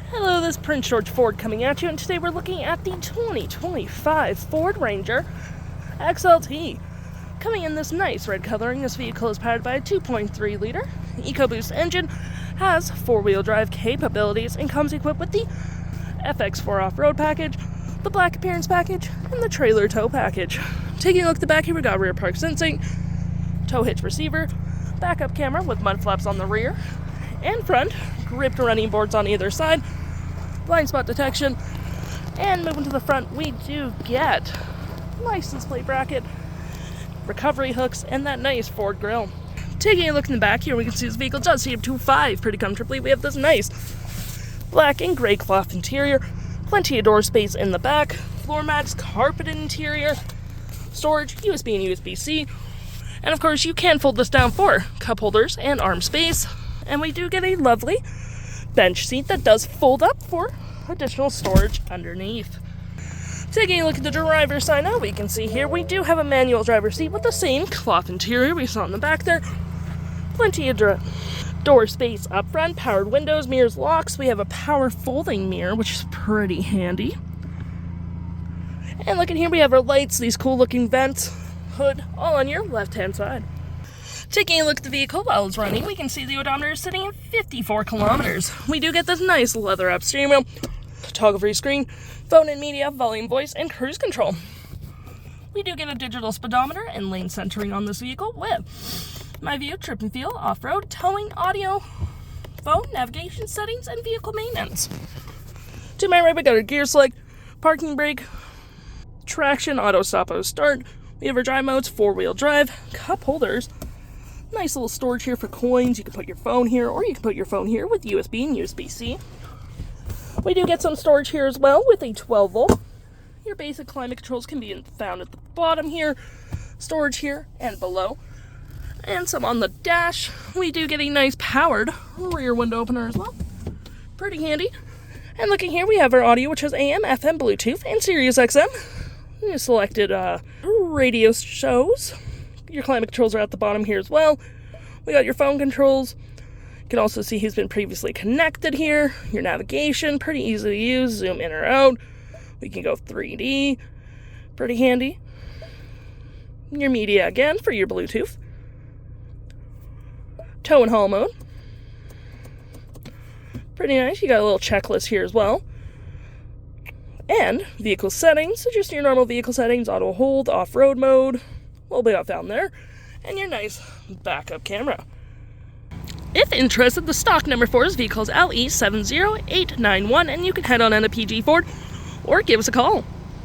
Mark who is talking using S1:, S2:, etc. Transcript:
S1: Hello, this is Prince George Ford coming at you, and today we're looking at the 2025 Ford Ranger XLT. Coming in this nice red coloring, this vehicle is powered by a 2.3 liter EcoBoost engine, has four-wheel drive capabilities, and comes equipped with the FX4 Off-Road Package, the Black Appearance Package, and the Trailer Tow Package. Taking a look at the back here, we got rear park sensing, tow hitch receiver, backup camera with mud flaps on the rear and front, gripped running boards on either side, blind spot detection, and moving to the front, we do get license plate bracket, recovery hooks, and that nice Ford grille. Taking a look in the back here, we can see this vehicle does seat up to 5 pretty comfortably. We have this nice black and gray cloth interior, plenty of door space in the back, floor mats, carpeted interior, storage, USB and USB-C, and of course you can fold this down for cup holders and arm space. And we do get a lovely bench seat that does fold up for additional storage underneath. Taking a look at the driver's side now, we can see here we do have a manual driver's seat with the same cloth interior we saw in the back there. Plenty of door space up front, powered windows, mirrors, locks. We have a power folding mirror, which is pretty handy. And look at here, we have our lights, these cool looking vents, hood, all on your left hand side. Taking a look at the vehicle while it's running, we can see the odometer is sitting at 54 kilometers. We do get this nice leather wrap steering wheel, toggle-free screen, phone and media, volume, voice, and cruise control. We do get a digital speedometer and lane centering on this vehicle with My View, Trip and Feel, off-road, towing, audio, phone, navigation settings, and vehicle maintenance. To my right, we got a gear select, parking brake, traction, auto stop, auto start. We have our drive modes, four-wheel drive, cup holders. Nice little storage here for coins. You can put your phone here, or you can put your phone here with USB and USB-C. We do get some storage here as well with a 12 volt. Your basic climate controls can be found at the bottom here, storage here and below, and some on the dash. We do get a nice powered rear window opener as well. Pretty handy. And looking here, we have our audio, which has AM, FM, Bluetooth, and Sirius XM. We selected radio shows. Your climate controls are at the bottom here as well. We got your phone controls. You can also see who's been previously connected here. Your navigation, pretty easy to use. Zoom in or out. We can go 3D. Pretty handy. Your media again for your Bluetooth. Tow and haul mode. Pretty nice. You got a little checklist here as well. And vehicle settings. So just your normal vehicle settings. Auto hold, off-road mode. Will be found there, and your nice backup camera. If interested, the stock number for this vehicle is LE70891, and you can head on into PG Ford or give us a call.